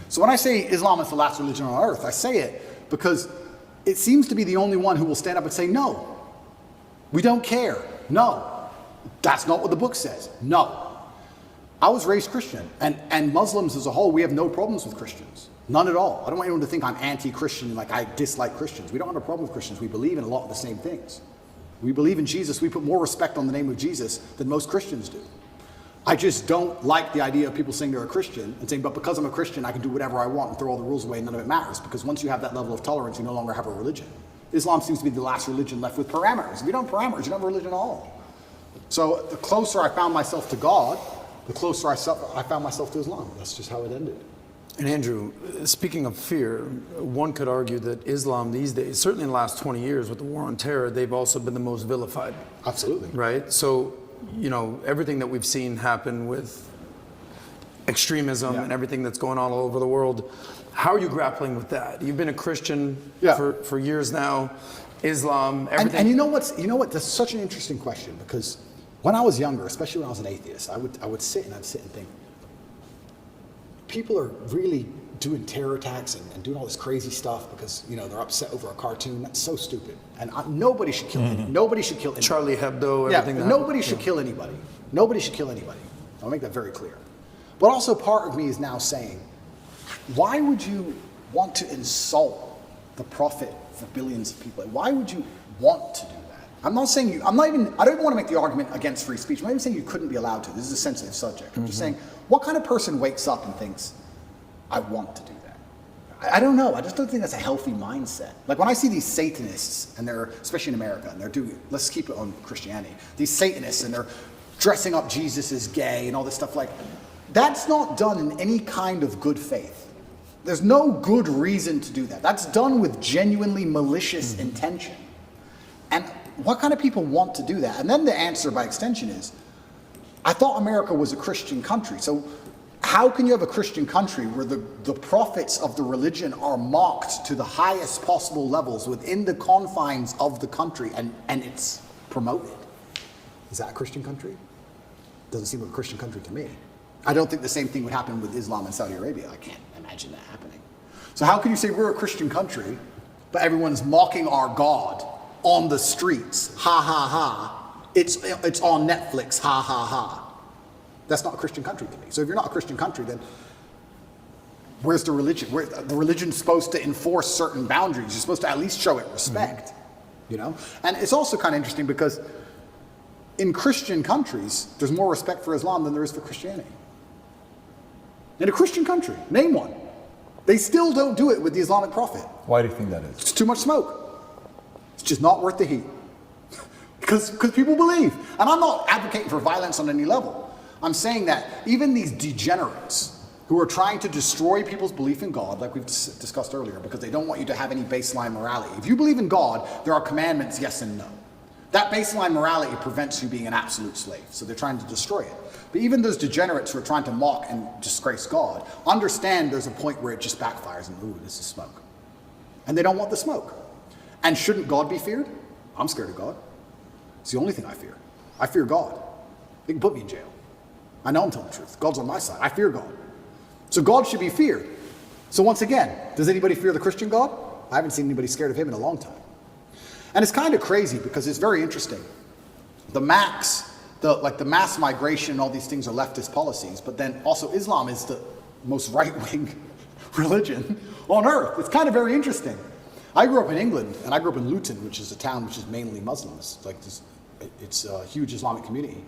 So when I say Islam is the last religion on earth, I say it because it seems to be the only one who will stand up and say, no, we don't care. No, that's not what the book says. No. I was raised Christian, and Muslims as a whole, we have no problems with Christians. None at all. I don't want anyone to think I'm anti-Christian, like I dislike Christians. We don't have a problem with Christians. We believe in a lot of the same things. We believe in Jesus. We put more respect on the name of Jesus than most Christians do. I just don't like the idea of people saying they're a Christian and saying, but because I'm a Christian, I can do whatever I want and throw all the rules away and none of it matters. Because once you have that level of tolerance, you no longer have a religion. Islam seems to be the last religion left with parameters. If you don't have parameters, you don't have a religion at all. So the closer I found myself to God, the closer I found myself to Islam. That's just how it ended. And Andrew, speaking of fear, one could argue that Islam these days, certainly in the last 20 years with the war on terror, they've also been the most vilified. Absolutely. Right? So, you know, everything that we've seen happen with extremism and everything that's going on all over the world, how are you grappling with that? You've been a Christian for years now, Islam, everything. And you know what? That's such an interesting question, because when I was younger, especially when I was an atheist, I would sit and think, people are really doing terror attacks and doing all this crazy stuff because, you know, they're upset over a cartoon. That's so stupid. And nobody should kill anybody. Nobody should kill anybody. Charlie Hebdo, everything. Nobody should kill anybody. Nobody should kill anybody. I'll make that very clear. But also part of me is now saying, why would you want to insult the prophet for billions of people? Why would you want to do that? I don't even want to make the argument against free speech. I'm not even saying you couldn't be allowed to. This is a sensitive subject. I'm just saying, what kind of person wakes up and thinks, I want to do that? I don't know. I just don't think that's a healthy mindset. Like when I see these Satanists, and they're, especially in America, and they're doing, let's keep it on Christianity, these Satanists, and they're dressing up Jesus as gay and all this stuff, like, that's not done in any kind of good faith. There's no good reason to do that. That's done with genuinely malicious intention. And what kind of people want to do that? And then the answer by extension is, I thought America was a Christian country. So how can you have a Christian country where the prophets of the religion are mocked to the highest possible levels within the confines of the country, and it's promoted? Is that a Christian country? Doesn't seem like a Christian country to me. I don't think the same thing would happen with Islam in Saudi Arabia. I can't imagine that happening. So how can you say we're a Christian country, but everyone's mocking our God on the streets? Ha ha ha. It's on Netflix, ha ha ha. That's not a Christian country to me. So if you're not a Christian country, then where's the religion? The religion's supposed to enforce certain boundaries. You're supposed to at least show it respect, you know? And it's also kind of interesting because in Christian countries, there's more respect for Islam than there is for Christianity. In a Christian country, name one. They still don't do it with the Islamic Prophet. Why do you think that is? It's too much smoke. It's just not worth the heat. Because people believe. And I'm not advocating for violence on any level. I'm saying that even these degenerates who are trying to destroy people's belief in God, like we've discussed earlier, because they don't want you to have any baseline morality. If you believe in God, there are commandments, yes and no. That baseline morality prevents you being an absolute slave. So they're trying to destroy it. But even those degenerates who are trying to mock and disgrace God, understand there's a point where it just backfires and, ooh, this is smoke. And they don't want the smoke. And shouldn't God be feared? I'm scared of God. It's the only thing I fear. I fear God. They can put me in jail. I know I'm telling the truth. God's on my side. I fear God. So God should be feared. So once again, does anybody fear the Christian God? I haven't seen anybody scared of him in a long time. And it's kind of crazy because it's very interesting. The mass migration and all these things are leftist policies, but then also Islam is the most right-wing religion on earth. It's kind of very interesting. I grew up in England, and I grew up in Luton, which is a town which is mainly Muslims. It's a huge Islamic community.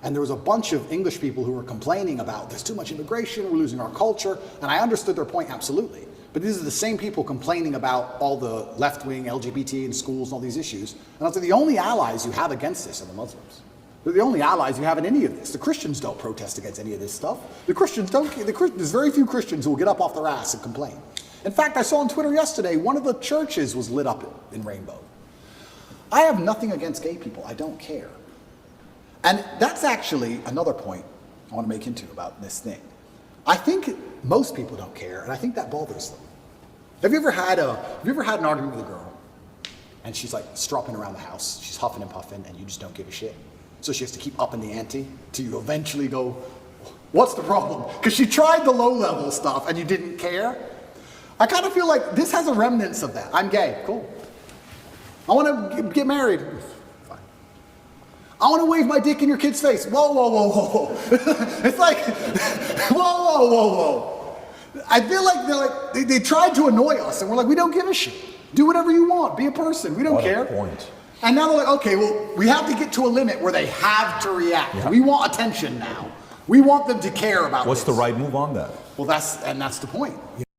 And there was a bunch of English people who were complaining about there's too much immigration, we're losing our culture, and I understood their point absolutely. But these are the same people complaining about all the left-wing LGBT in schools and all these issues. And I was like, the only allies you have against this are the Muslims. They're the only allies you have in any of this. The Christians don't protest against any of this stuff. The Christians don't. There's very few Christians who will get up off their ass and complain. In fact, I saw on Twitter yesterday, one of the churches was lit up in rainbow. I have nothing against gay people. I don't care. And that's actually another point I want to make into about this thing. I think most people don't care, and I think that bothers them. Have you ever had an argument with a girl, and she's like stropping around the house, she's huffing and puffing, and you just don't give a shit? So she has to keep upping the ante till you eventually go, What's the problem? Because she tried the low-level stuff and you didn't care. I kind of feel like this has a remnants of that. I'm gay. Cool. I want to get married. Fine. I want to wave my dick in your kid's face. Whoa, whoa, whoa, whoa, whoa. It's like, whoa, whoa, whoa, whoa. I feel like they're like, they tried to annoy us and we're like, we don't give a shit. Do whatever you want. Be a person. We don't care. Point. And now they're like, okay, well, we have to get to a limit where they have to react. Yeah. We want attention now. We want them to care about What's the right move on that? Well, that's the point.